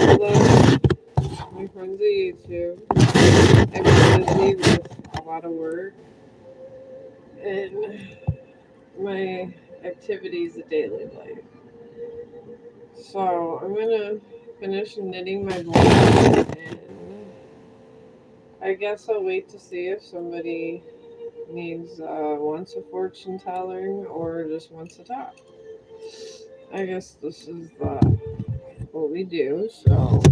Hello, my friends at YouTube. I've been busy with a lot of work and my activities of daily life. So I'm gonna finish knitting my blanket and I guess I'll wait to see if somebody wants a fortune telling or just wants to talk. I guess this is what we do. So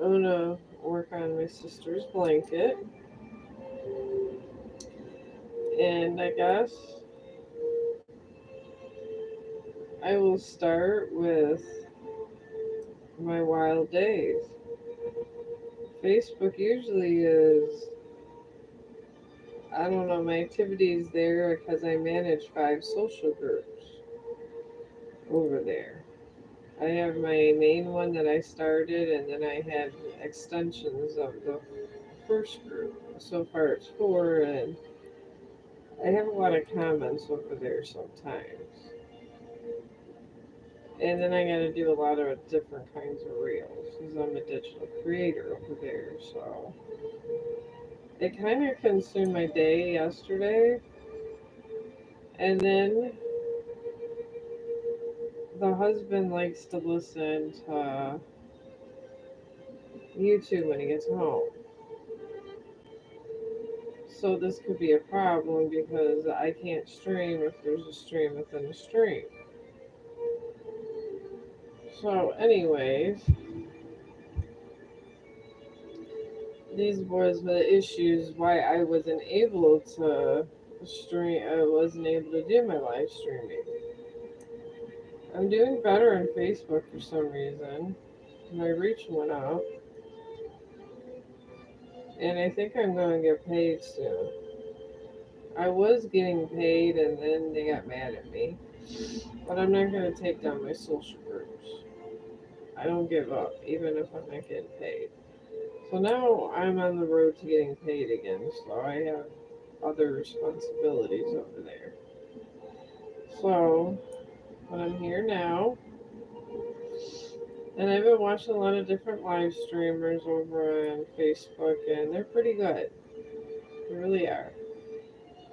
I'm gonna work on my sister's blanket and I guess I will start with my wild days. Facebook usually is, I don't know, my activities there because I manage 5 social groups over there. I have my main one that I started, and then I have extensions of the first group. So far it's 4, and I have a lot of comments over there sometimes. And then I gotta do a lot of different kinds of reels because I'm a digital creator over there. So it kind of consumed my day yesterday. And then the husband likes to listen to YouTube when he gets home. So this could be a problem because I can't stream if there's a stream within a stream. So, anyways, these was the issues why I wasn't able to stream. I wasn't able to do my live streaming. I'm doing better on Facebook for some reason. My reach went up, and I think I'm going to get paid soon. I was getting paid, and then they got mad at me. But I'm not going to take down my social groups. I don't give up, even if I'm not getting paid. So now I'm on the road to getting paid again, so I have other responsibilities over there. So, but I'm here now, and I've been watching a lot of different live streamers over on Facebook, and they're pretty good. They really are.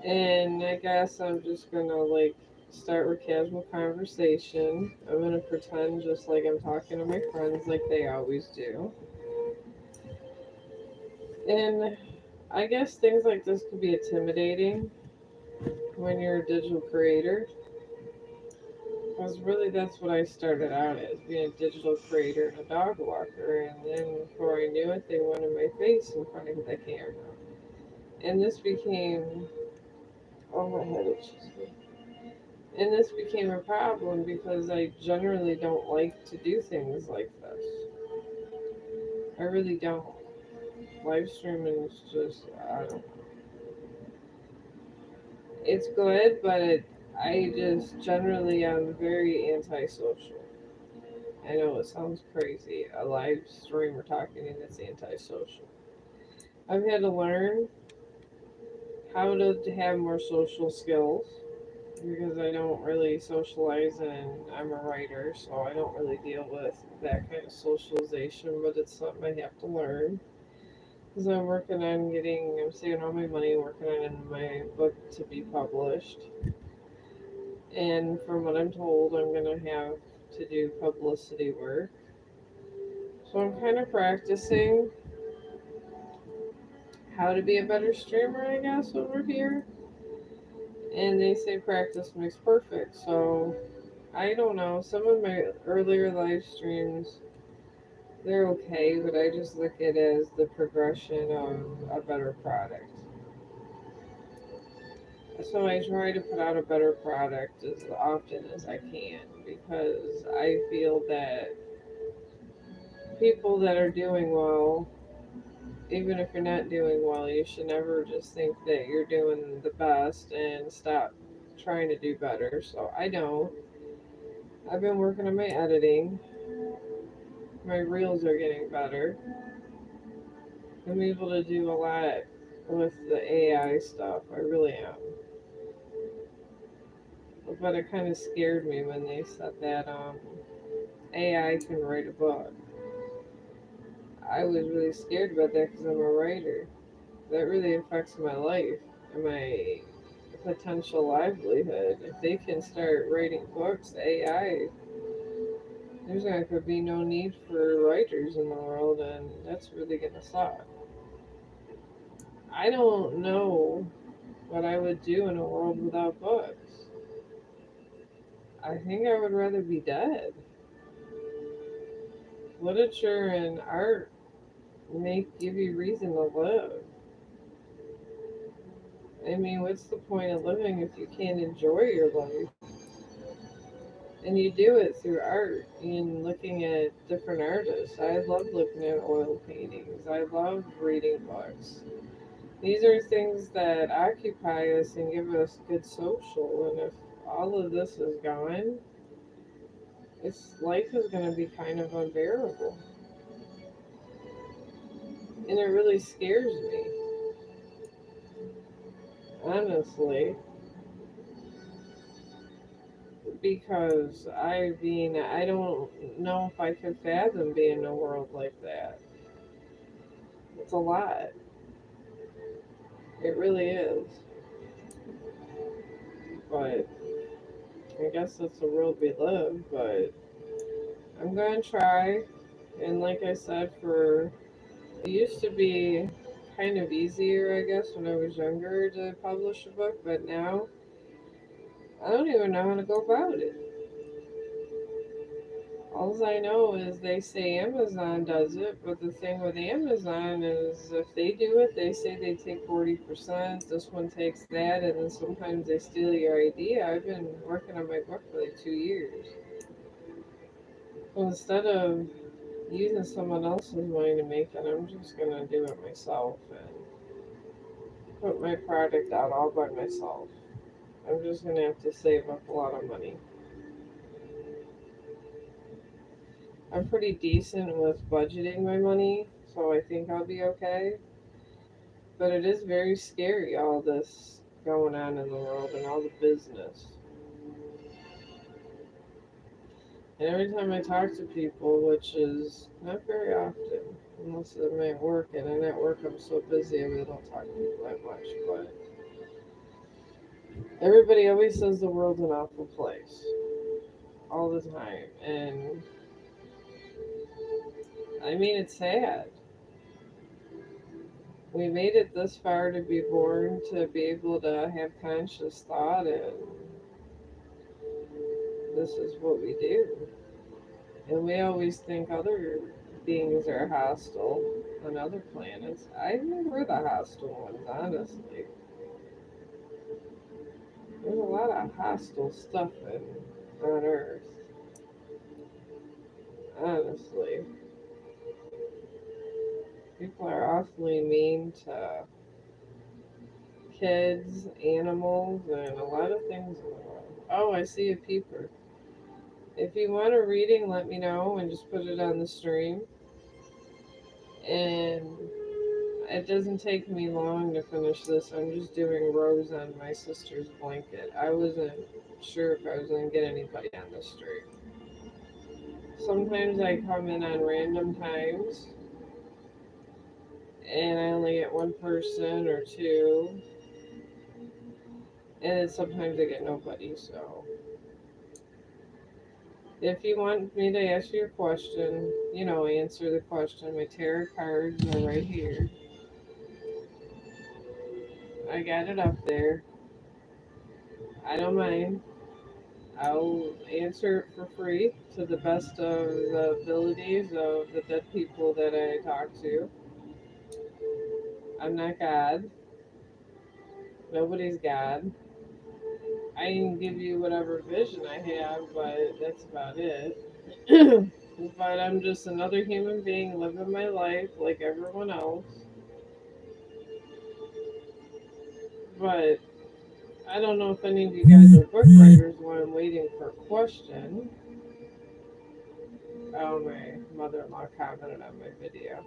And I guess I'm just gonna start with casual conversation. I'm gonna pretend just like I'm talking to my friends like they always do. And I guess things like this could be intimidating when you're a digital creator. Because really that's what I started out as, being a digital creator and a dog walker. And then before I knew it, they wanted my face in front of the camera. And this became, oh my head itches me. And this became a problem because I generally don't like to do things like this. I really don't. Live streaming is just, I don't know. It's good, but I just generally am very antisocial. I know it sounds crazy. A live streamer talking and it's antisocial. I've had to learn how to have more social skills because I don't really socialize and I'm a writer, so I don't really deal with that kind of socialization, but it's something I have to learn. Because I'm saving all my money working on my book to be published. And from what I'm told, I'm going to have to do publicity work. So I'm kind of practicing how to be a better streamer, I guess, over here. And they say practice makes perfect. So I don't know. Some of my earlier live streams, they're okay, but I just look at it as the progression of a better product. So I try to put out a better product as often as I can because I feel that people that are doing well, even if you're not doing well, you should never just think that you're doing the best and stop trying to do better. So I don't. I've been working on my editing. My reels are getting better. I'm able to do a lot with the AI stuff. I really am. But it kind of scared me when they said that AI can write a book. I was really scared about that because I'm a writer. That really affects my life and my potential livelihood. If they can start writing books, AI, there's not going to be no need for writers in the world, and that's really going to suck. I don't know what I would do in a world without books. I think I would rather be dead. Literature and art make give you reason to live. I mean, what's the point of living if you can't enjoy your life? And you do it through art and looking at different artists. I love looking at oil paintings. I love reading books. These are things that occupy us and give us good social. And if all of this is gone, it's life is going to be kind of unbearable, and it really scares me, honestly, because I don't know if I could fathom being in a world like that. It's a lot. It really is. But I guess that's the world we live. But I'm going to try. And like I said, it used to be kind of easier, I guess, when I was younger to publish a book. But now I don't even know how to go about it. All I know is they say Amazon does it, but the thing with Amazon is if they do it, they say they take 40%. This one takes that, and then sometimes they steal your idea. I've been working on my book for like 2 years. So instead of using someone else's money to make it, I'm just gonna do it myself and put my product out all by myself. I'm just gonna have to save up a lot of money. I'm pretty decent with budgeting my money, so I think I'll be okay. But it is very scary, all this going on in the world and all the business. And every time I talk to people, which is not very often, unless I'm at work, and at work I'm so busy I really don't talk to people that much, but everybody always says the world's an awful place all the time. And I mean, it's sad. We made it this far to be born, to be able to have conscious thought, and this is what we do. And we always think other beings are hostile on other planets. I think we're the hostile ones, honestly. There's a lot of hostile stuff on Earth, honestly. People are awfully mean to kids, animals, and a lot of things in the world. Oh, I see a peeper. If you want a reading, let me know and just put it on the stream. And it doesn't take me long to finish this. I'm just doing rows on my sister's blanket. I wasn't sure if I was going to get anybody on the stream. Sometimes I come in on random times and I only get one person or two. And then sometimes I get nobody. So if you want me to ask you a question, answer the question. My tarot cards are right here. I got it up there. I don't mind. I'll answer it for free to the best of the abilities of the dead people that I talk to. I'm not God. Nobody's God. I can give you whatever vision I have, but that's about it. But I'm just another human being living my life like everyone else. But I don't know if any of you guys are book writers while I'm waiting for a question. Oh, my mother-in-law commented on my video.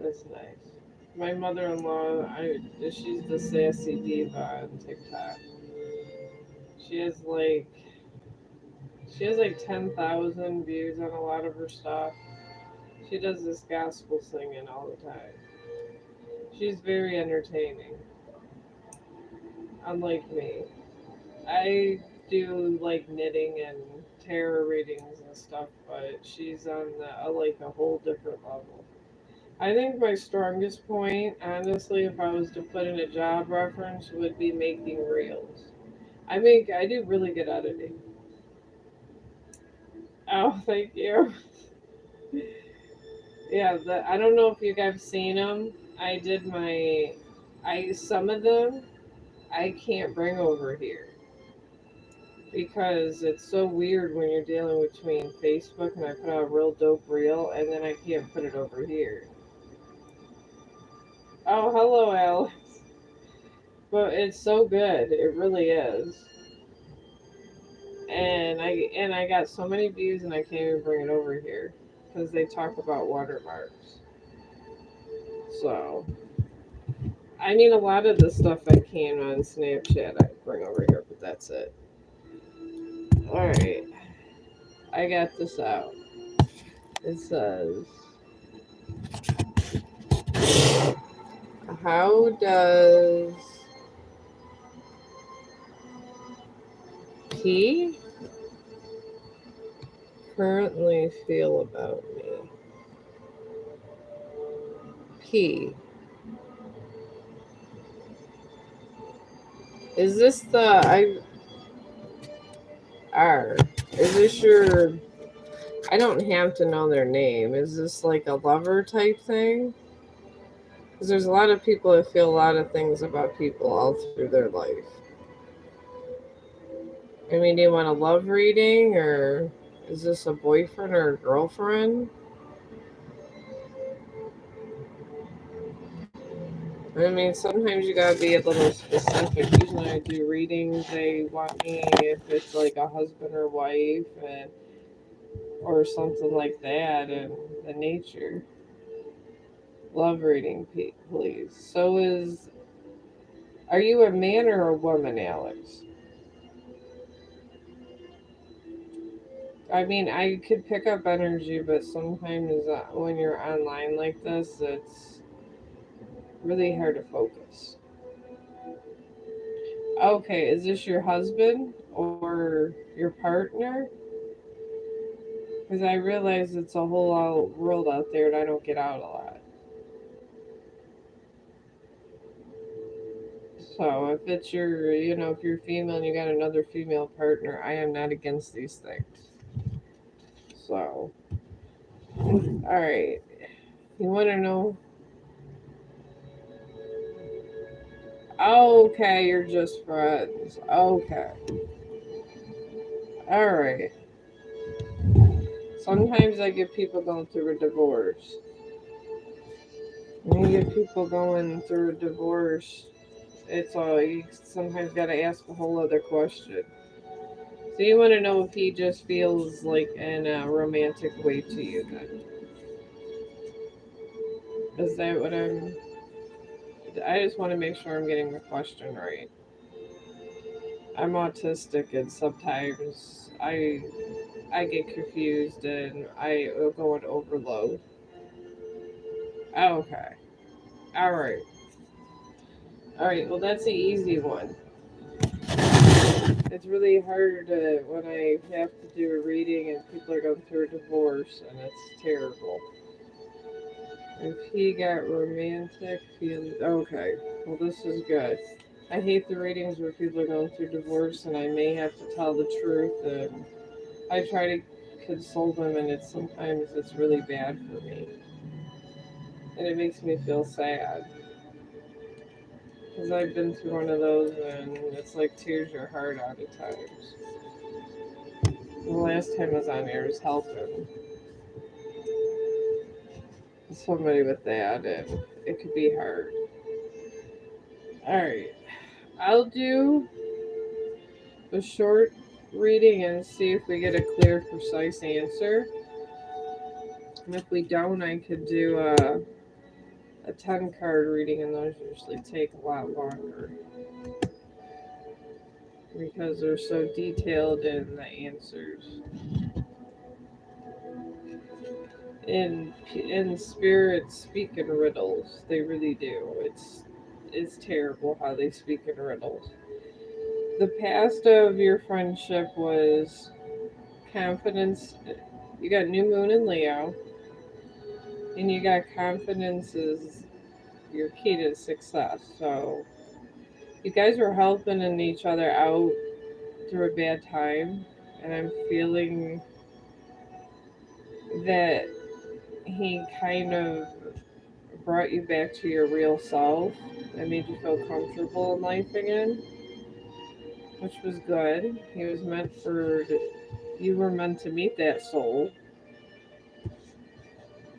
That's nice. My mother-in-law, she's the sassy diva on TikTok. She has like 10,000 views on a lot of her stuff. She does this gospel singing all the time. She's very entertaining, unlike me. I do like knitting and tarot readings and stuff, but she's on like a whole different level. I think my strongest point, honestly, if I was to put in a job reference, would be making reels. I do really good editing. Oh, thank you. Yeah, I don't know if you guys seen them. I did my, I some of them I can't bring over here because it's so weird when you're dealing between Facebook and I put out a real dope reel and then I can't put it over here. Oh, hello, Alex. But it's so good. It really is. And I got so many views and I can't even bring it over here because they talk about watermarks. So I mean, a lot of the stuff I can on Snapchat I bring over here, but that's it. All right, I got this out. It says, "How does he currently feel about me?" P. Is this the I R? Is this your? I don't have to know their name. Is this like a lover type thing? Because there's a lot of people that feel a lot of things about people all through their life. I mean, do you want a love reading or is this a boyfriend or a girlfriend? I mean, sometimes you gotta be a little specific. Usually, when I do readings, they want me if it's like a husband or wife and or something like that, and the nature. Love reading, please. So, are you a man or a woman, Alex? I mean, I could pick up energy, but sometimes when you're online like this, it's really hard to focus. Okay, is this your husband or your partner? Because I realize it's a whole world out there and I don't get out a lot. So if it's if you're female and you got another female partner, I am not against these things. So, all right. You want to know? Okay, you're just friends. Okay. All right. Sometimes I get people going through a divorce. When you get people going through a divorce, it's all you sometimes got to ask a whole other question. So you want to know if he just feels like in a romantic way to you? Then is that what I'm? I just want to make sure I'm getting the question right. I'm autistic, and sometimes I get confused and I go into overload. Okay, all right, all right. Well, that's the easy one. It's really hard when I have to do a reading and people are going through a divorce, and it's terrible. If he got romantic feelings. Okay, well, this is good. I hate the readings where people are going through divorce and I may have to tell the truth. And I try to console them, and it's really bad for me. And it makes me feel sad. Because I've been through one of those and it's like tears your heart out at times. The last time I was on air was helping somebody with that, and it could be hard. Alright, I'll do a short reading and see if we get a clear, precise answer. And if we don't, I could do a 10 card reading, and those usually take a lot longer because they're so detailed in the answers. and spirits speak in riddles. They really do. It's terrible how they speak in riddles. The past of your friendship was confidence. You got new moon in Leo, and you got confidence is your key to success. So you guys were helping in each other out through a bad time, and I'm feeling that he kind of brought you back to your real self and made you feel comfortable in life again, which was good. He was meant for you were meant to meet that soul,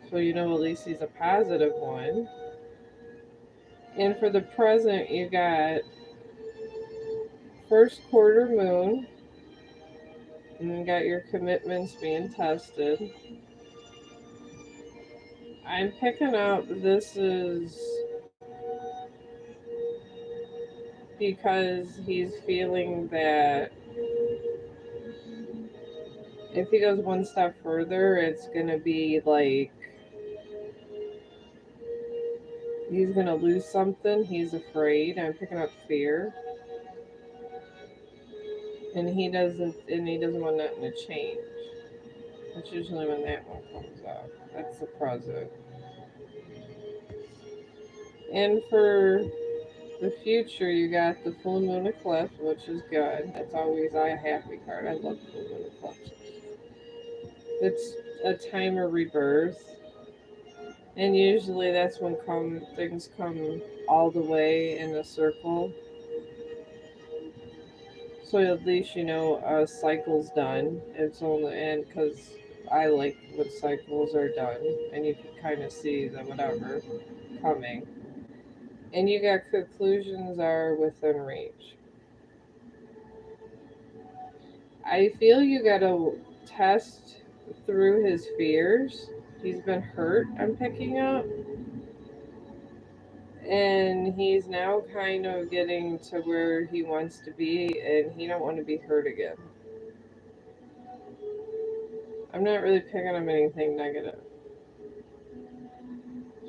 so you know at least he's a positive one. And for the present, you got first quarter moon, and you got your commitments being tested. I'm picking up this is because he's feeling that if he goes one step further, it's gonna be like he's gonna lose something. He's afraid. I'm picking up fear, and he doesn't want nothing to change. That's usually when that one comes up. That's the present. And for the future, you got the full moon eclipse, which is good. That's always a happy card. I love full moon eclipses. It's a time of rebirth, and usually that's when things come all the way in a circle. So at least you know a cycle's done. It's only and because I like when cycles are done, and you can kind of see the whatever coming. And you got conclusions are within reach. I feel you gotta test through his fears. He's been hurt, I'm picking up. And he's now kind of getting to where he wants to be, and he don't want to be hurt again. I'm not really picking up anything negative.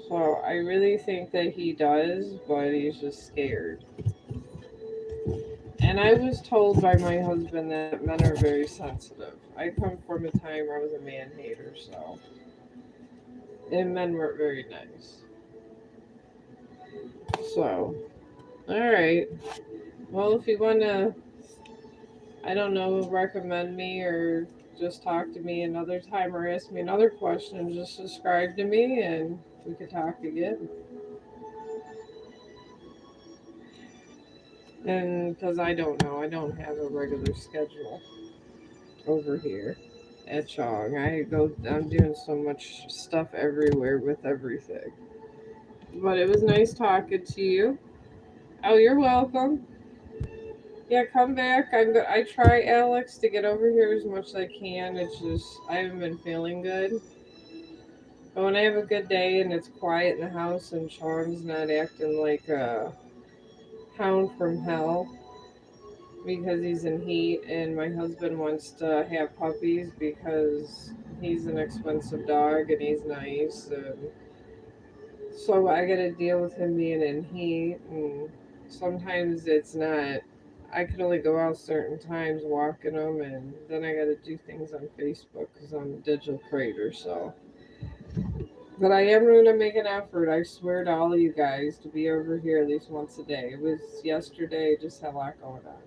So I really think that he does, but he's just scared. And I was told by my husband that men are very sensitive. I come from a time where I was a man hater, so. And men weren't very nice. So, alright. Well, if you want to, I don't know, recommend me or just talk to me another time or ask me another question, just subscribe to me and we could talk again. And because I don't know, I don't have a regular schedule over here at Chong. I'm doing so much stuff everywhere with everything. But it was nice talking to you. Oh, you're welcome. Yeah, come back. I try, Alex, to get over here as much as I can. It's just I haven't been feeling good. But when I have a good day and it's quiet in the house and Chong's not acting like a hound from hell because he's in heat and my husband wants to have puppies because he's an expensive dog and he's nice and so I got to deal with him being in heat, and sometimes it's not. I can only go out certain times walking them, and then I got to do things on Facebook because I'm a digital creator. So, but I am going to make an effort. I swear to all of you guys to be over here at least once a day. It was yesterday, just had a lot going on,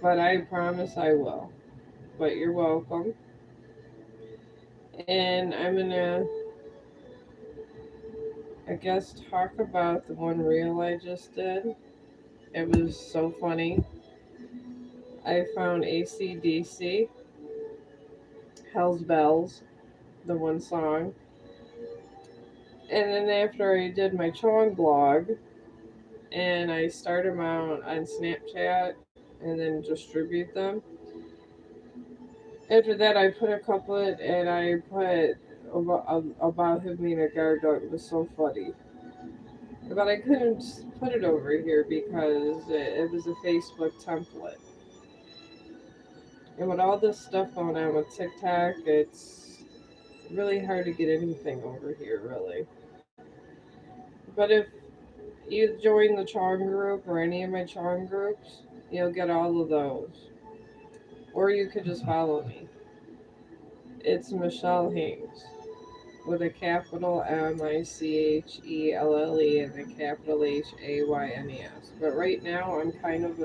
but I promise I will. But you're welcome, and I'm gonna, I guess, talk about the one reel I just did. It was so funny. I found ACDC, Hell's Bells, the one song. And then after I did my Chong blog, and I start them out on Snapchat and then distribute them. After that, I put a couplet and I put about him being a guard dog. It was so funny. But I couldn't put it over here because it was a Facebook template. And with all this stuff going on with TikTok, it's really hard to get anything over here, really. But if you join the Chong group or any of my Chong groups, you'll get all of those. Or you could just follow me. It's Michelle Haynes with a capital Michelle and a capital Haynes. But right now, I'm kind of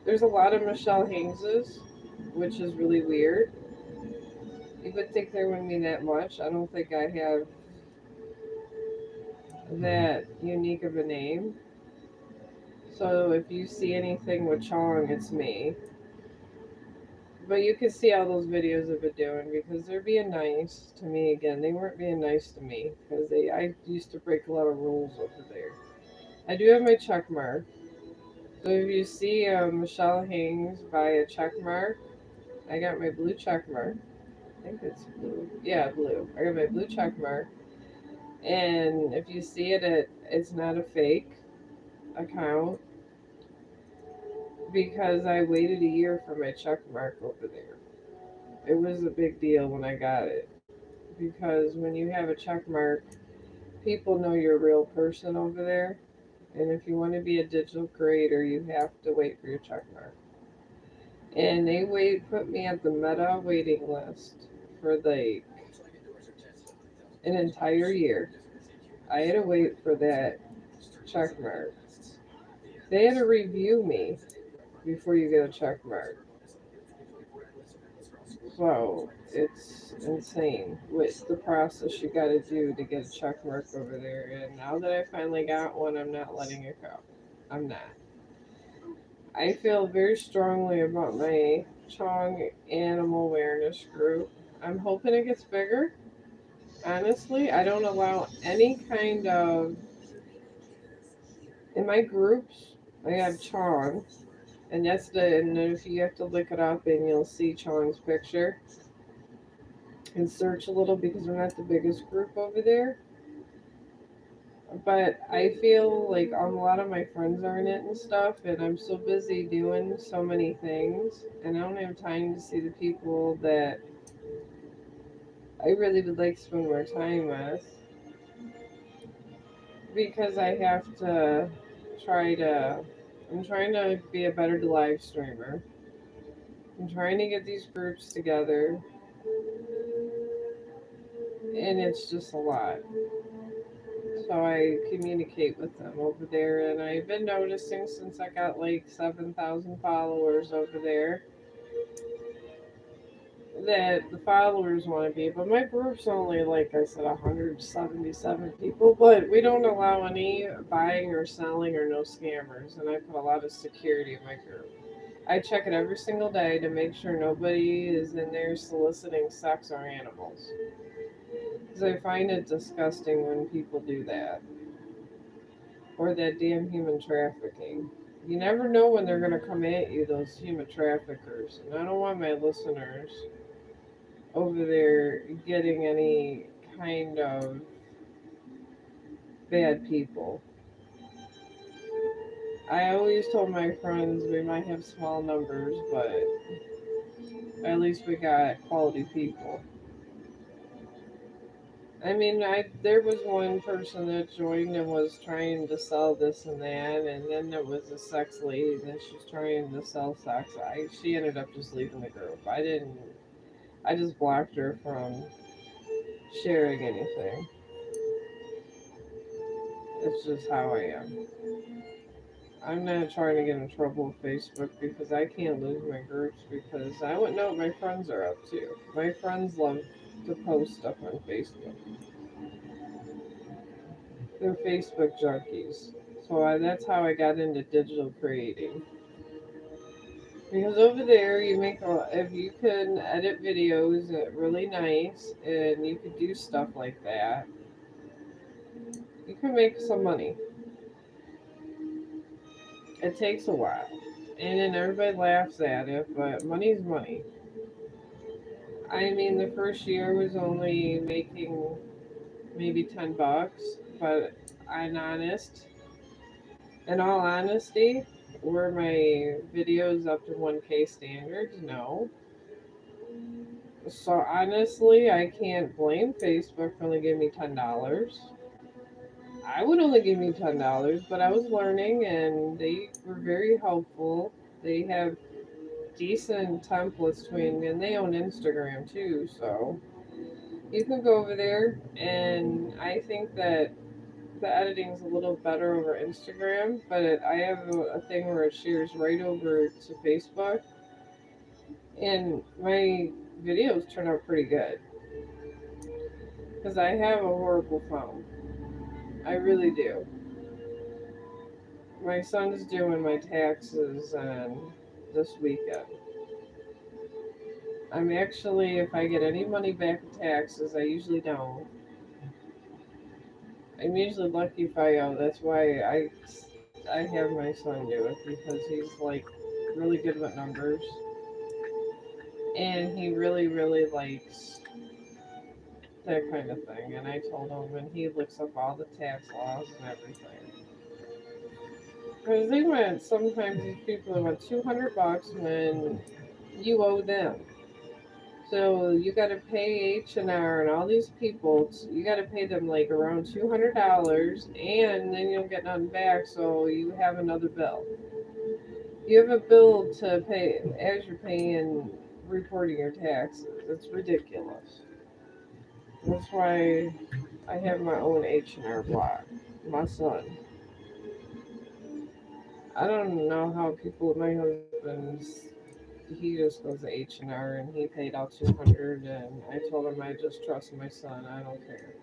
there's a lot of Michelle Hayneses, which is really weird. You would think there wouldn't be that much. I don't think I have that unique of a name. So if you see anything with Chong, it's me. But you can see all those videos of it doing because they're being nice to me again. They weren't being nice to me because I used to break a lot of rules over there. I do have my check mark. So if you see Michelle Haynes by a check mark, I got my blue check mark. I think it's blue. Yeah, blue. I got my blue check mark. And if you see it's not a fake account because I waited a year for my check mark over there. It was a big deal when I got it because when you have a check mark, people know you're a real person over there. And if you want to be a digital creator, you have to wait for your check mark. And put me at the Meta waiting list for like an entire year. I had to wait for that check mark. They had to review me before you get a check mark. So it's insane with the process you got to do to get a check mark over there. And now that I finally got one, I'm not letting it go. I'm not. I feel very strongly about my Chong Animal Awareness group. I'm hoping it gets bigger. Honestly, I don't allow any kind of. In my groups, I have Chong, and and if you have to look it up and you'll see Chong's picture and search a little because we're not the biggest group over there. But I feel like a lot of my friends are in it and stuff, and I'm so busy doing so many things, and I don't have time to see the people that I really would like to spend more time with because I have to try to. I'm trying to be a better live streamer. I'm trying to get these groups together, and it's just a lot. So I communicate with them over there, and I've been noticing since I got like 7,000 followers over there that the followers want to be, but my group's only, like I said, 177 people, but we don't allow any buying or selling or no scammers, and I put a lot of security in my group. I check it every single day to make sure nobody is in there soliciting sex or animals. Because I find it disgusting when people do that. Or that damn human trafficking. You never know when they're going to come at you, those human traffickers. And I don't want my listeners over there getting any kind of bad people. I always told my friends we might have small numbers, but at least we got quality people. I mean, I there was one person that joined and was trying to sell this and that, and then there was a sex lady that she's trying to sell sex. She ended up just leaving the group. I didn't. I just blocked her from sharing anything. It's just how I am. I'm not trying to get in trouble with Facebook because I can't lose my groups because I wouldn't know what my friends are up to. My friends love to post stuff on Facebook. They're Facebook junkies. That's how I got into digital creating. Because over there, if you can edit videos really nice and you could do stuff like that, you can make some money. It takes a while. And then everybody laughs at it, but money's money. I mean, the first year was only making maybe $10, but I'm honest. In all honesty, Were my videos up to 1K standards? No. So honestly, I can't blame Facebook for only giving me $10. I would only give me $10, but I was learning and they were very helpful. They have decent templates between, and they own Instagram too, so you can go over there. And I think that the editing's a little better over Instagram, but I have a thing where it shares right over to Facebook, and my videos turn out pretty good because I have a horrible phone. I really do. My son's doing my taxes on this weekend. I'm actually, if I get any money back in taxes, I usually don't. I'm usually lucky if I owe. That's why I have my son do it because he's like really good with numbers, and he really likes that kind of thing. And I told him, and he looks up all the tax laws and everything. Because they want sometimes these people want $200 when you owe them. So you got to pay H&R and all these people. You got to pay them like around $200, and then you'll get nothing back. So you have another bill. You have a bill to pay as you're paying reporting your taxes. It's ridiculous. That's why I have my own H&R block. My son. I don't know how people. My husband's. He just goes to H&R and he paid out 200, and I told him I just trust my son. I don't care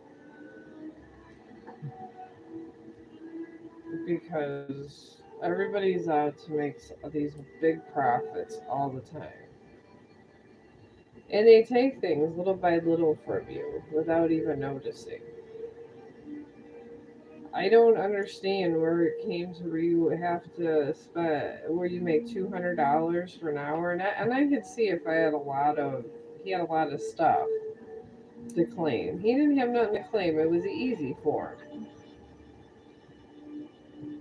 because everybody's out to make these big profits all the time. And they take things little by little from you without even noticing. I don't understand where it came to where you have to spend, where you make $200 for an hour. And I could see if I had a lot of, he had a lot of stuff to claim. He didn't have nothing to claim. It was easy for him.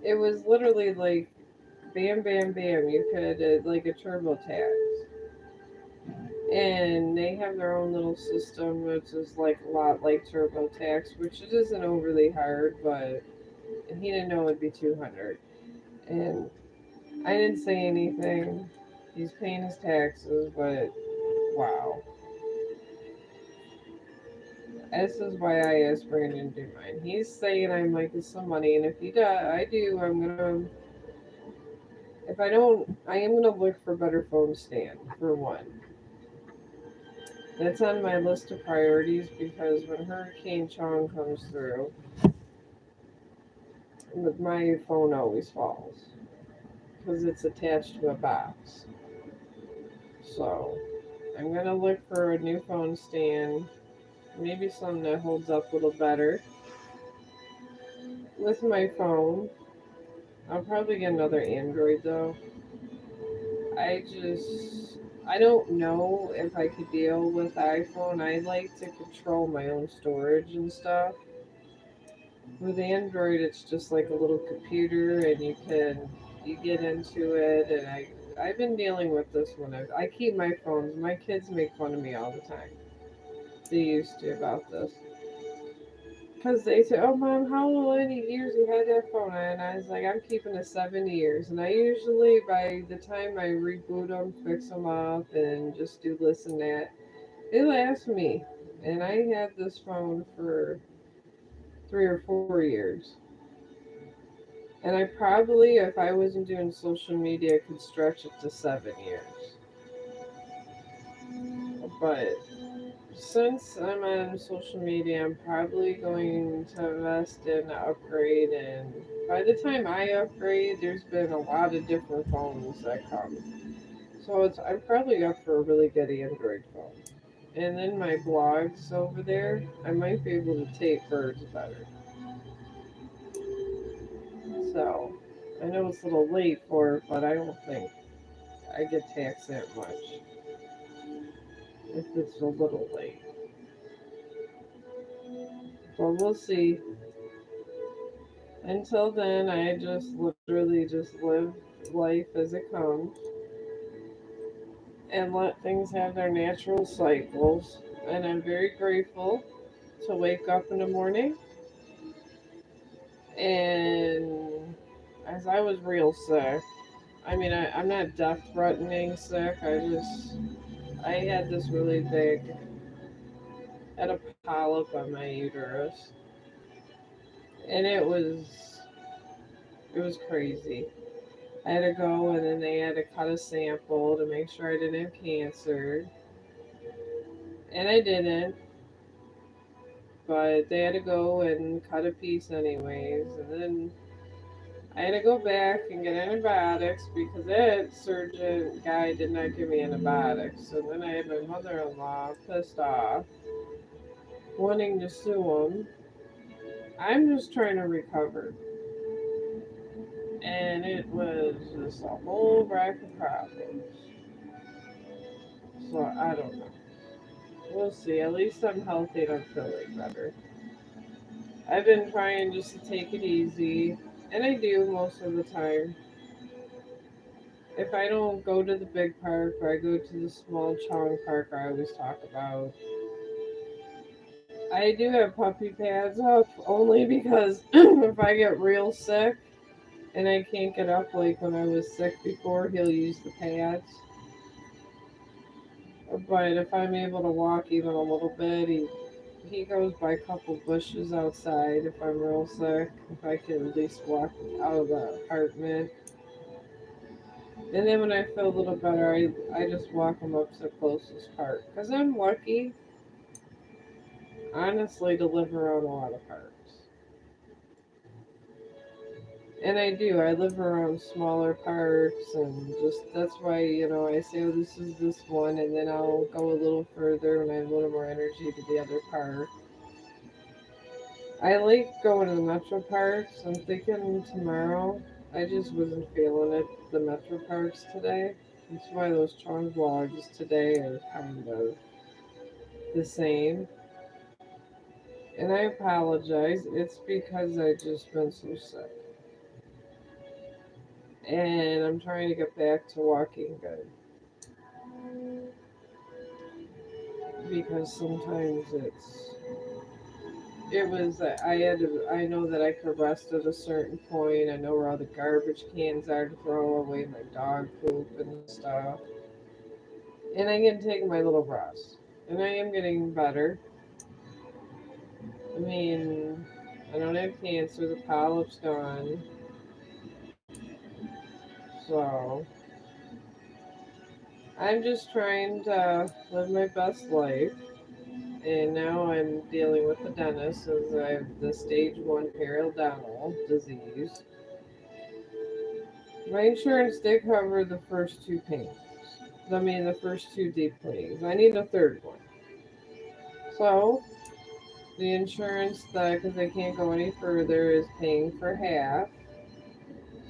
It was literally like bam, bam, bam. You could, like a TurboTax. And they have their own little system, which is like a lot like TurboTax, which it isn't overly hard, but he didn't know it'd be 200. And I didn't say anything. He's paying his taxes, but wow. This is why I asked Brandon to do mine. He's saying I'm making some money, and if he does, I do. I'm gonna. If I don't, I am gonna look for a better phone stand for one. That's on my list of priorities because when Hurricane Chong comes through, my phone always falls because it's attached to a box. So I'm gonna look for a new phone stand, maybe something that holds up a little better with my phone. I'll probably get another Android though. I just I don't know if I could deal with iPhone. I like to control my own storage and stuff. With Android, it's just like a little computer, and you get into it. And I've been dealing with this one. I keep my phones. My kids make fun of me all the time. They used to about this. Because they say, "Oh, mom, how many years you had that phone?" And I was like, "I'm keeping it 7 years." And I usually, by the time I reboot them, fix them up, and just do this and that, it lasts me. And I had this phone for 3 or 4 years. And I probably, if I wasn't doing social media, could stretch it to 7 years. But since I'm on social media, I'm probably going to invest in an upgrade. And by the time I upgrade, there's been a lot of different phones that come. So I'm probably up for a really good Android phone. And then my blogs over there, I might be able to take birds better. So I know it's a little late for it, but I don't think I get taxed that much if it's a little late. But we'll see. Until then, I just literally just live. life as it comes and let things have their natural cycles. And I'm very grateful to wake up in the morning. And as I was real sick, I'm not death threatening sick. I had this really big, I had a polyp on my uterus. And it was crazy. I had to go and then they had to cut a sample to make sure I didn't have cancer. And I didn't, but they had to go and cut a piece anyways. And then I had to go back and get antibiotics because that surgeon guy did not give me antibiotics. And then I had my mother in law pissed off, wanting to sue him. I'm just trying to recover. And it was just a whole rack of problems. So I don't know. We'll see. At least I'm healthy and I'm feeling better. I've been trying just to take it easy, and I do most of the time. If I don't go to the big park or I go to the small Chong park I always talk about, I do have puppy pads up only because if I get real sick and I can't get up like when I was sick before, he'll use the pads. But if I'm able to walk even a little bit, he goes by a couple bushes outside if I'm real sick. If I can at least walk out of the apartment. And then when I feel a little better, I just walk him up to the closest park. Because I'm lucky, honestly, to live around a lot of parks. And I do. I live around smaller parks, and just that's why, I say, oh, this is this one, and then I'll go a little further when I have a little more energy to the other park. I like going to the metro parks. I'm thinking tomorrow. I just wasn't feeling it, the metro parks today. That's why those Chong vlogs today are kind of the same. And I apologize. It's because I just been so sick. And I'm trying to get back to walking good. Because sometimes it was I had to, I know that I could rest at a certain point. I know where all the garbage cans are to throw away my dog poop and stuff. And I can take my little rest. And I am getting better. I mean, I don't have cancer, the polyp's gone. So I'm just trying to live my best life. And now I'm dealing with the dentist as I have the stage 1 periodontal disease. My insurance did cover the first two payments. The first two deep cleanings. I need a third one. So the insurance, because I can't go any further, is paying for half.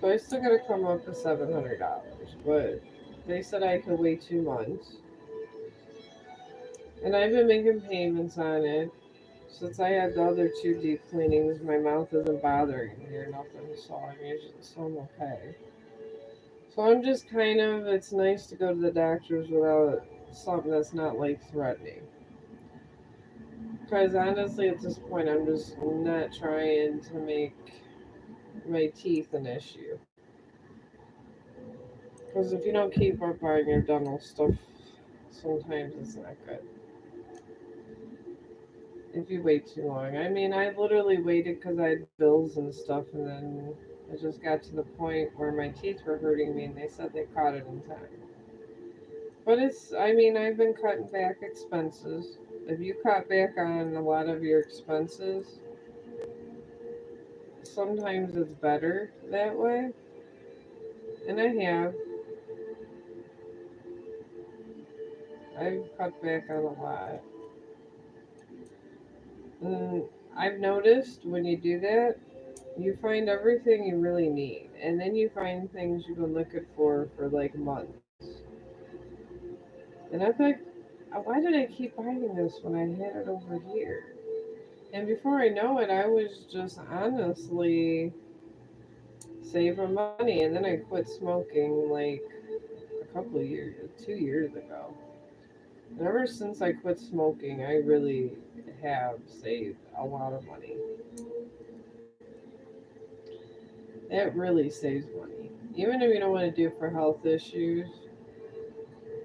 So I still gotta come up with $700. But they said I could wait 2 months. And I've been making payments on it. Since I had the other two deep cleanings, my mouth isn't bothering me or nothing, so I'm okay. So I'm just it's nice to go to the doctors without something that's not life threatening. Because honestly, at this point, I'm just not trying to make my teeth an issue. Because if you don't keep up on your dental stuff, sometimes it's not good. If you wait too long. I literally waited because I had bills and stuff, and then it just got to the point where my teeth were hurting me, and they said they caught it in time. But I've been cutting back expenses. If you cut back on a lot of your expenses, sometimes it's better that way. And I've cut back on a lot. And I've noticed when you do that, you find everything you really need. And then you find things you've been looking for like months. And I'm like, why did I keep buying this when I had it over here? And before I know it, I was just honestly save my money. And then I quit smoking like a couple of years, 2 years ago. And ever since I quit smoking, I really have saved a lot of money. It really saves money. Even if you don't want to do it for health issues,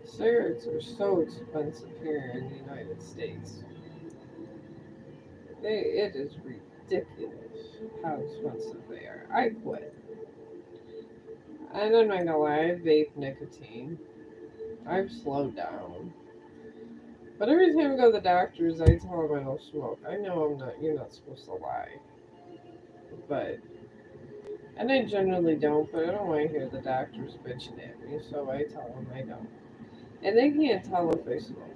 cigarettes are so expensive here in the United States. It is ridiculous how expensive they are. I quit. And I'm not gonna lie, I vape nicotine. I've slowed down. But every time I go to the doctors, I tell them I don't smoke. I know I'm not, you're not supposed to lie. But, and I generally don't, but I don't want to hear the doctors bitching at me, so I tell them I don't. And they can't tell if I smoke.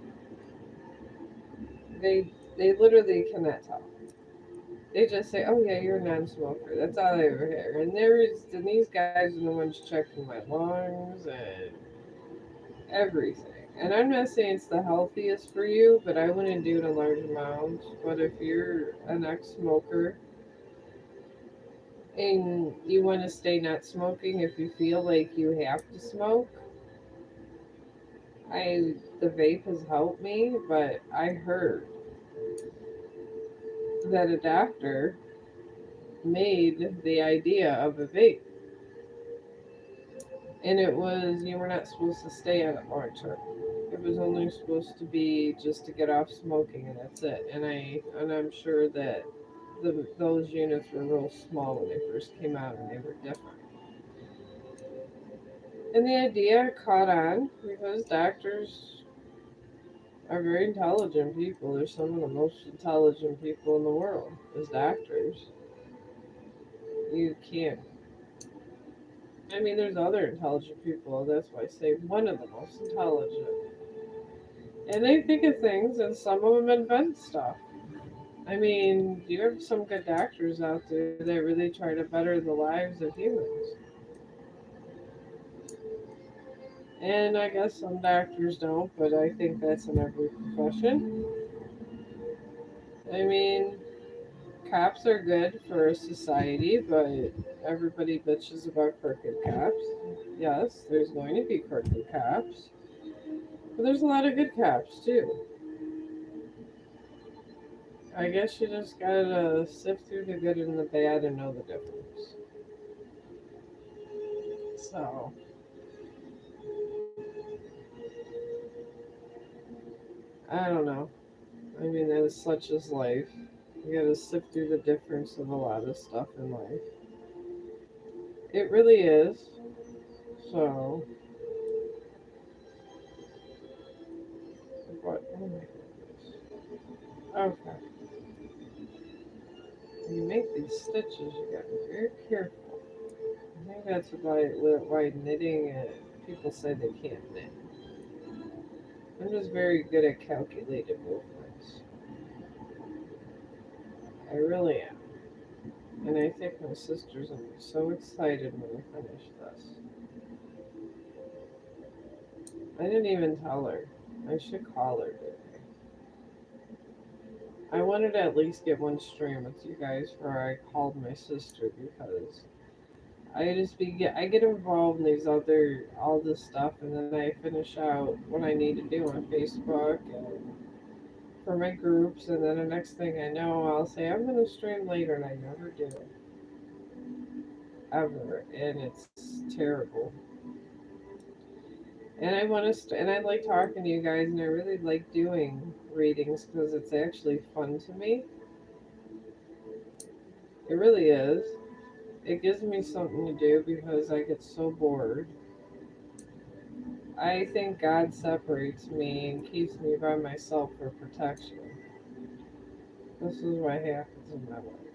They literally cannot tell. They just say, "Oh yeah, you're a non-smoker." That's all I ever hear. And these guys are the ones checking my lungs and everything. And I'm not saying it's the healthiest for you, but I wouldn't do it in large amounts. But if you're an ex-smoker and you want to stay not smoking, if you feel like you have to smoke, I the vape has helped me. But I heard that a doctor made the idea of a vape, and it was you were not supposed to stay on it long term. It was only supposed to be just to get off smoking, and that's it. And I'm sure that those units were real small when they first came out, and they were different. And the idea caught on because doctors are very intelligent people. They're some of the most intelligent people in the world. As doctors, you can't. I mean, there's other intelligent people. That's why I say one of the most intelligent. And they think of things, and some of them invent stuff. I mean, you have some good doctors out there that really try to better the lives of humans. And I guess some doctors don't, but I think that's in every profession. I mean, cops are good for a society, but everybody bitches about crooked cops. Yes, there's going to be crooked cops, but there's a lot of good cops too. I guess you just gotta sift through the good and the bad and know the difference. So, I don't know. I mean, that is such as life. You gotta sift through the difference of a lot of stuff in life. It really is. So, what? Oh my goodness. Okay. When you make these stitches, you gotta be very careful. I think that's why knitting, people say they can't knit. I'm just very good at calculated movements. I really am. And I think my sister's gonna be so excited when we finish this. I didn't even tell her. I should call her today. I wanted to at least get one stream with you guys before I called my sister because I get involved in these other all this stuff, and then I finish out what I need to do on Facebook and for my groups, and then the next thing I know I'll say I'm gonna stream later, and I never do, ever, and it's terrible. And I want to and I like talking to you guys, and I really like doing readings because it's actually fun to me. It really is. It gives me something to do because I get so bored. I think God separates me and keeps me by myself for protection. This is what happens in my life.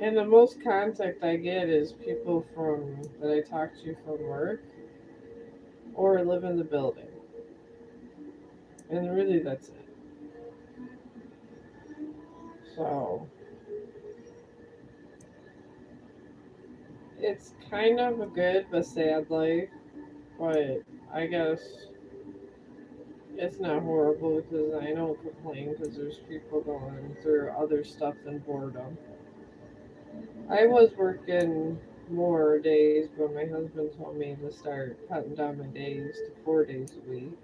And the most contact I get is people from that I talk to from work or live in the building. And really that's it. So it's kind of a good but sad life, but I guess it's not horrible because I don't complain because there's people going through other stuff than boredom. I was working more days, but my husband told me to start cutting down my days to 4 days a week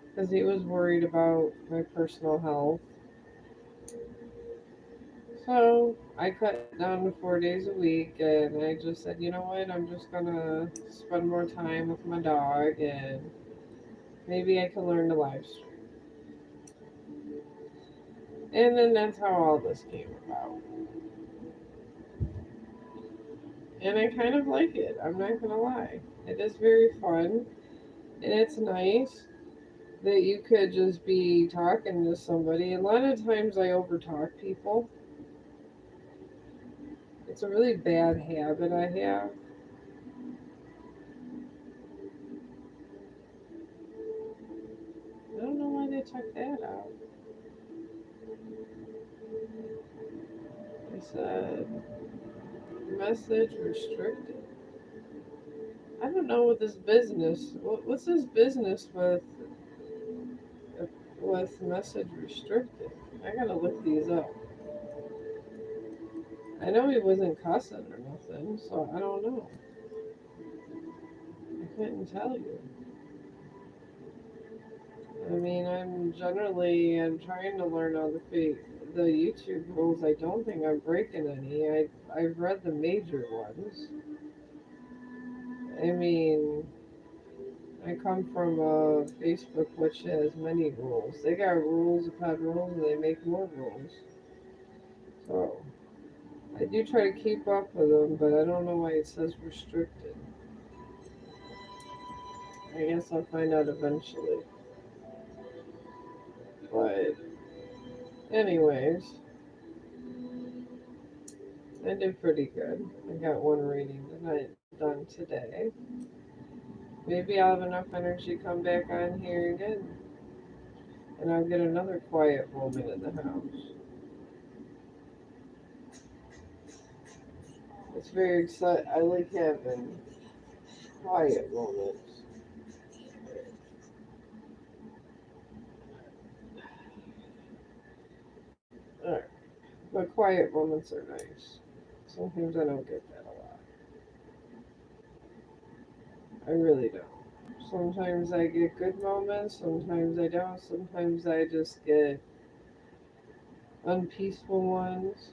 because he was worried about my personal health. So I cut it down to 4 days a week, and I just said, you know what, I'm just gonna spend more time with my dog, and maybe I can learn to live stream. And then that's how all this came about. And I kind of like it, I'm not gonna lie. It is very fun, and it's nice that you could just be talking to somebody. A lot of times I overtalk people. It's a really bad habit I have. I don't know why they took that out. I said message restricted. I don't know what this business. What's this business with message restricted? I gotta look these up. I know he wasn't cussing or nothing, so I don't know. I couldn't tell you. I mean, I'm trying to learn all the YouTube rules. I don't think I'm breaking any. I've read the major ones. I mean, I come from Facebook, which has many rules. They got rules upon rules, and they make more rules. So I do try to keep up with them, but I don't know why it says restricted. I guess I'll find out eventually. But anyways, I did pretty good. I got one reading tonight done today. Maybe I'll have enough energy to come back on here again, and I'll get another quiet moment in the house. It's very exciting. I like having quiet moments. Alright. But quiet moments are nice. Sometimes I don't get that a lot. I really don't. Sometimes I get good moments, sometimes I don't. Sometimes I just get unpeaceful ones.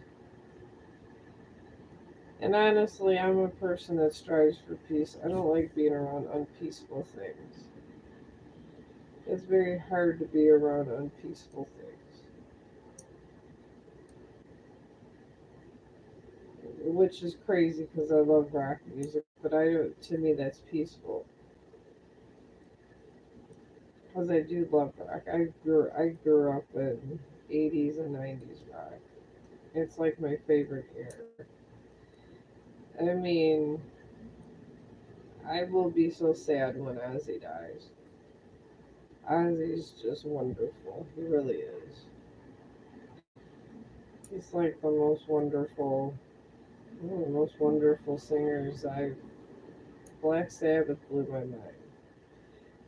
And honestly, I'm a person that strives for peace. I don't like being around unpeaceful things. It's very hard to be around unpeaceful things, which is crazy because I love rock music. But I don't. To me, that's peaceful because I do love rock. I grew up in '80s and '90s rock. It's like my favorite era. I mean, I will be so sad when Ozzy dies. Ozzy's just wonderful. He really is. He's like one of the most wonderful singers I've. Black Sabbath blew my mind.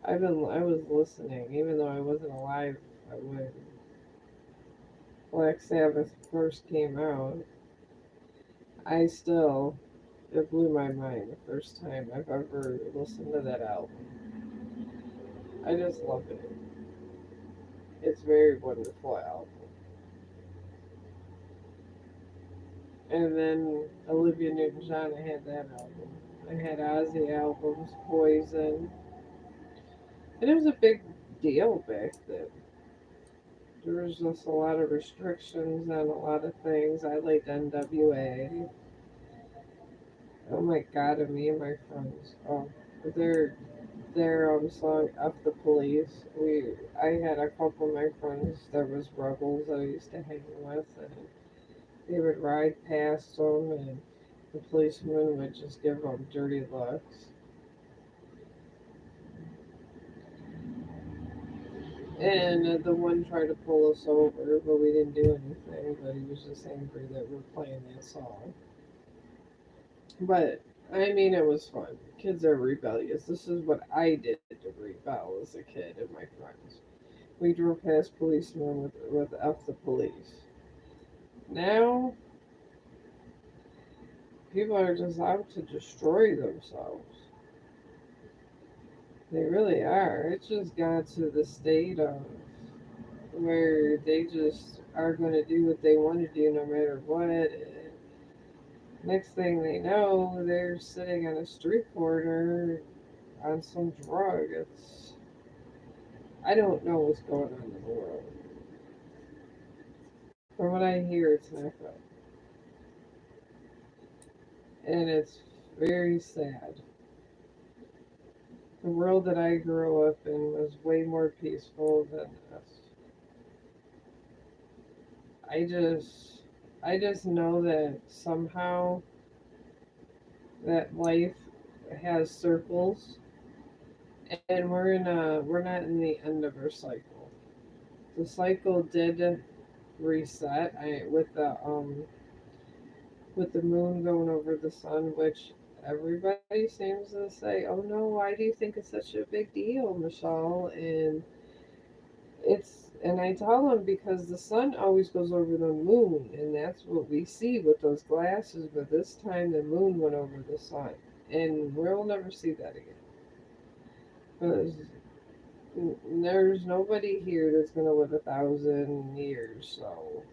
I was listening, even though I wasn't alive when Black Sabbath first came out. I still, it blew my mind the first time I've ever listened to that album. I just love it. It's a very wonderful album. And then Olivia Newton-John, I had that album. I had Ozzy albums, Poison, and it was a big deal back then. There was just a lot of restrictions on a lot of things. I liked NWA. Oh my god, and me and my friends. Oh, their song "F the Police." I had a couple of my friends that was rebels that I used to hang with, and they would ride past them, and the policeman would just give them dirty looks. And the one tried to pull us over, but we didn't do anything. But he was just angry that we're playing that song. But I mean, it was fun. Kids are rebellious. This is what I did to rebel as a kid and my friends. We drove past policemen with F the police. Now, People are just out to destroy themselves. They really are. It's just got to the state of where they just are going to do what they want to do no matter what. And next thing they know, they're sitting on a street corner on some drug. I don't know what's going on in the world. From what I hear, it's not good. And it's very sad. The world that I grew up in was way more peaceful than this. I just I just know that somehow that life has circles and we're not in the end of our cycle. The cycle did reset with the moon going over the sun, which everybody seems to say, "Oh no, why do you think it's such a big deal, Michelle?" And I tell them because the sun always goes over the moon, and that's what we see with those glasses. But this time the moon went over the sun, and we'll never see that again. Because there's nobody here that's gonna live 1,000 years. So,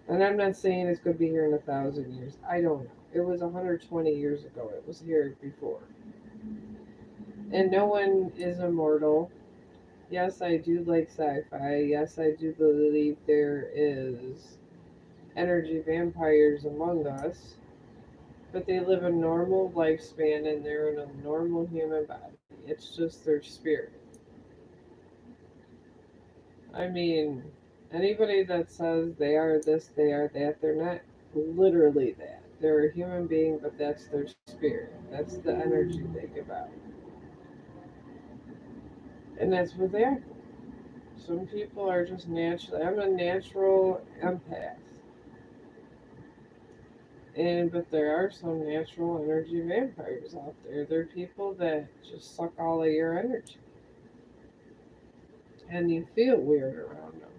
and I'm not saying it's gonna be here in 1,000 years. I don't know. It was 120 years ago. It was here before, and no one is immortal. Yes, I do like sci-fi. Yes, I do believe there is energy vampires among us, but they live a normal lifespan and they're in a normal human body. It's just their spirit. I mean, anybody that says they are this, they are that, they're not literally that. They're a human being, but that's their spirit. That's the energy they give out. And that's what they are. Some people are just naturally, I'm a natural empath. And but there are some natural energy vampires out there. They're people that just suck all of your energy, and you feel weird around them.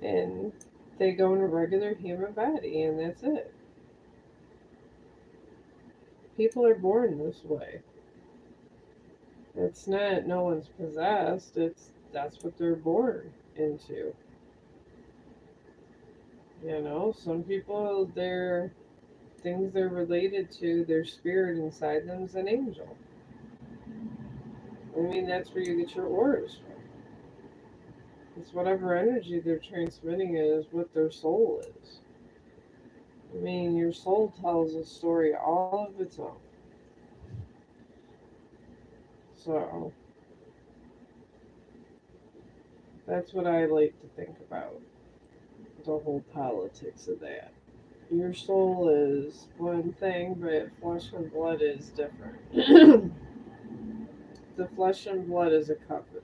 And they go in a regular human body, and that's it. People are born this way. It's not no one's possessed. It's that's what they're born into. Some people their things they're related to, their spirit inside them is an angel. I mean, that's where you get your auras from. It's whatever energy they're transmitting is what their soul is. I mean, your soul tells a story all of its own. So that's what I like to think about the whole politics of that. Your soul is one thing, but flesh and blood is different. The flesh and blood is a covenant.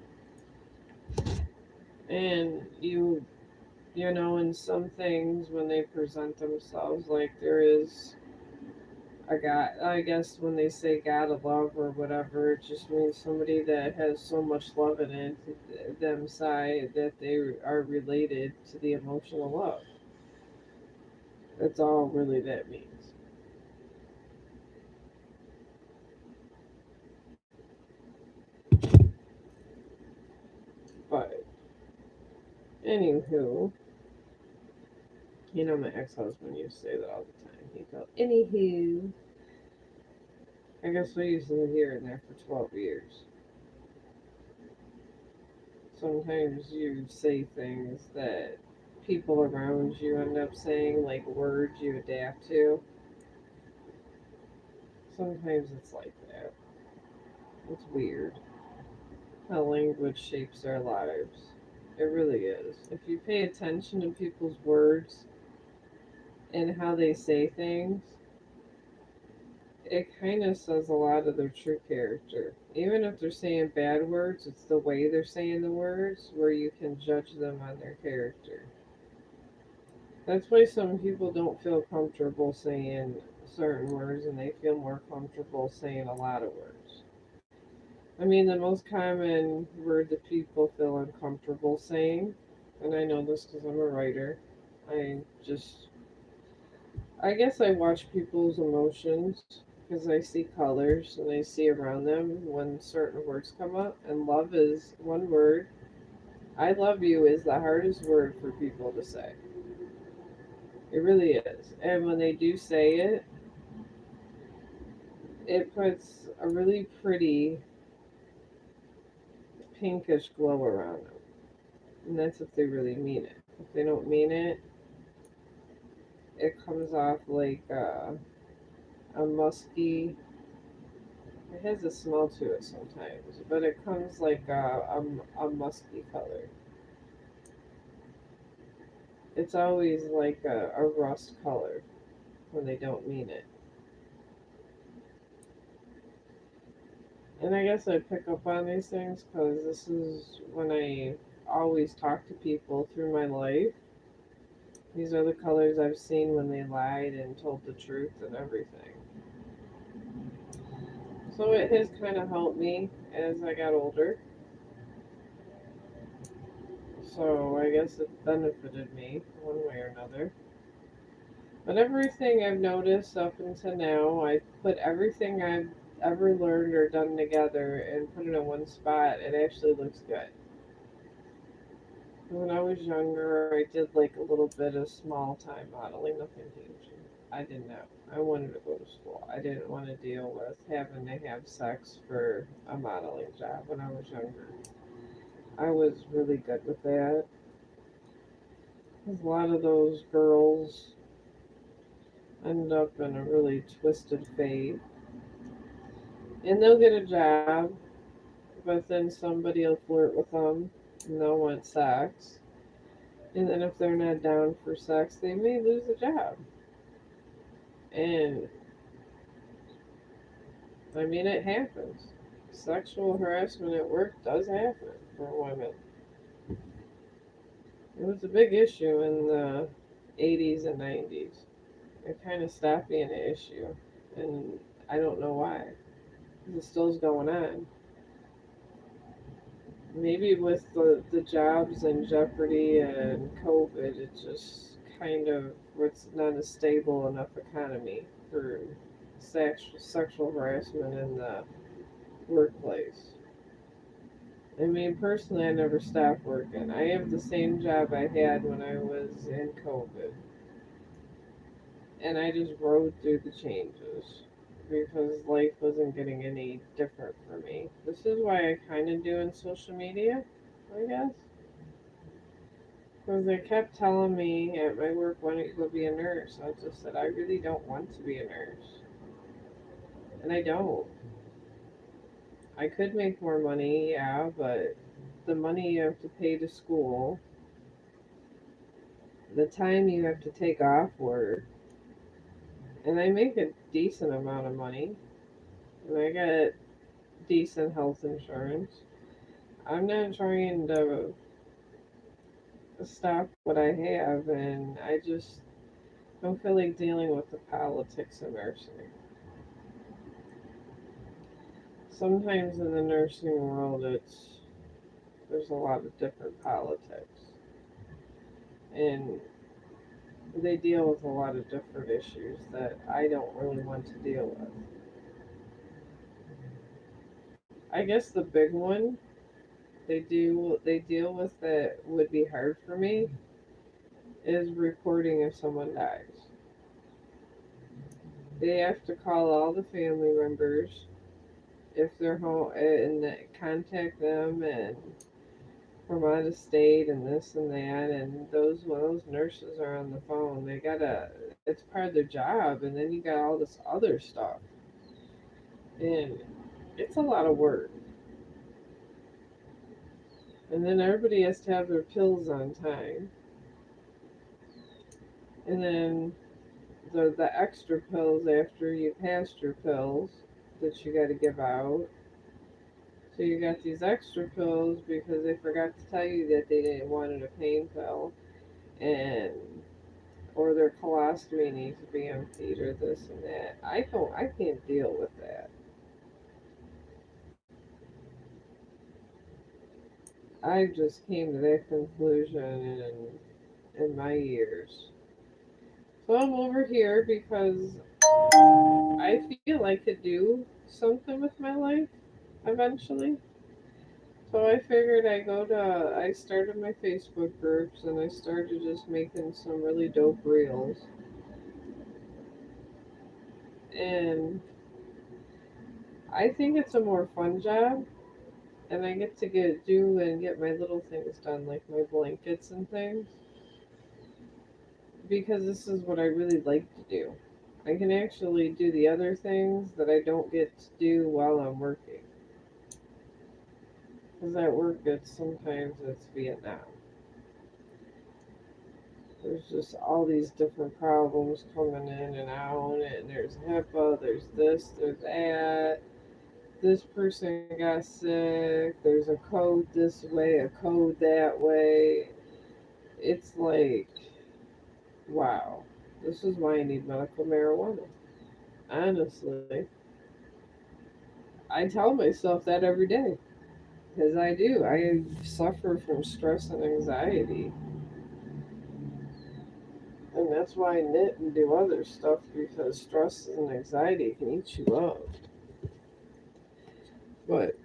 And in some things when they present themselves, like there is a God, I guess when they say God of love or whatever, it just means somebody that has so much love in it, them side that they are related to the emotional love. That's all really that means. But anywho, my ex-husband used to say that all the time. He'd go, anywho, I guess we used to hear in there for 12 years. Sometimes you say things that people around you end up saying, like words you adapt to. Sometimes it's like that. It's weird how language shapes our lives. It really is. If you pay attention to people's words and how they say things, it kind of says a lot of their true character. Even if they're saying bad words, it's the way they're saying the words where you can judge them on their character. That's why some people don't feel comfortable saying certain words and they feel more comfortable saying a lot of words. I mean, the most common word that people feel uncomfortable saying, and I know this because I'm a writer, I just I guess I watch people's emotions because I see colors and I see around them when certain words come up. And love is one word. I love you is the hardest word for people to say. It really is. And when they do say it, it puts a really pretty pinkish glow around them. And that's if they really mean it. If they don't mean it, it comes off like a musky. It has a smell to it sometimes, but it comes like a musky color. It's always like a rust color when they don't mean it. And I guess I pick up on these things because this is when I always talk to people through my life. These are the colors I've seen when they lied and told the truth and everything. So it has kind of helped me as I got older. So I guess it benefited me one way or another. But everything I've noticed up until now, I put everything I've ever learned or done together and put it in one spot. It actually looks good. When I was younger, I did like a little bit of small time modeling, nothing huge. I didn't know. I wanted to go to school. I didn't want to deal with having to have sex for a modeling job when I was younger. I was really good with that. Because a lot of those girls end up in a really twisted fate. And they'll get a job, but then somebody will flirt with them and they'll want sex. And then if they're not down for sex, they may lose a job. And I mean, it happens. Sexual harassment at work does happen for women. It was a big issue in the 80s and 90s. It kind of stopped being an issue. And I don't know why. It still's going on. Maybe with the jobs and Jeopardy and COVID, it just kind of it's not a stable enough economy for sexual harassment in the workplace. I mean, personally, I never stopped working. I have the same job I had when I was in COVID, and I just rode through the changes because life wasn't getting any different for me. This is why I kind of do in social media, I guess. Because they kept telling me at my work, why don't you go be a nurse? I just said, I really don't want to be a nurse. And I don't. I could make more money, yeah, but the money you have to pay to school, the time you have to take off work, and I make a decent amount of money, and I get decent health insurance. I'm not trying to stop what I have, and I just don't feel like dealing with the politics of nursing. Sometimes in the nursing world, there's a lot of different politics, and they deal with a lot of different issues that I don't really want to deal with. I guess the big one they deal with that would be hard for me is reporting if someone dies. They have to call all the family members if they're home and contact them and from out of state and this and that and those when those nurses are on the phone they gotta it's part of their job and then you got all this other stuff and it's a lot of work and then everybody has to have their pills on time and then the extra pills after you passed your pills that you got to give out. So you got these extra pills because they forgot to tell you that they didn't want a pain pill, and or their colostomy needs to be emptied, or this and that. I can't deal with that. I just came to that conclusion in my years. So I'm over here because I feel I could do something with my life eventually. So I figured I started my Facebook groups and I started just making some really dope reels. And I think it's a more fun job and I get to get my little things done like my blankets and things because this is what I really like to do. I can actually do the other things that I don't get to do while I'm working. Because at work, it's Vietnam. There's just all these different problems coming in and out, and there's HIPAA, there's this, there's that. This person got sick. There's a code this way, a code that way. It's like, wow, this is why I need medical marijuana. Honestly, I tell myself that every day because I do. I suffer from stress and anxiety. And that's why I knit and do other stuff because stress and anxiety can eat you up. But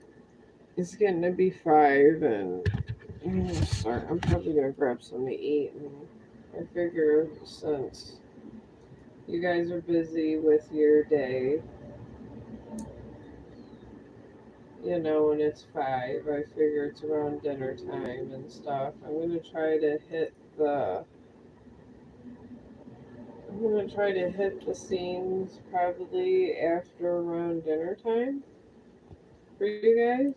it's getting to be 5, and I'm gonna start. I'm probably gonna grab something to eat. And I figure since you guys are busy with your day, and it's 5, I figure it's around dinner time and stuff. The. I'm gonna try to hit the scenes probably after around dinner time for you guys.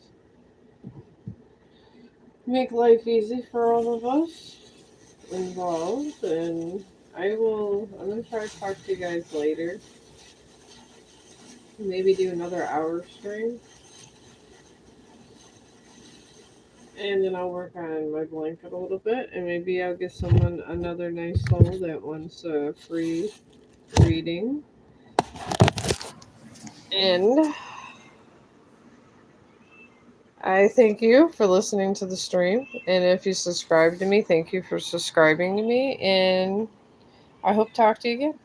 Make life easy for all of us involved, and I'm gonna try to talk to you guys later. Maybe do another hour stream, and then I'll work on my blanket a little bit, and maybe I'll get someone another nice soul that wants a free reading. And I thank you for listening to the stream, and if you subscribe to me, thank you for subscribing to me, and I hope to talk to you again.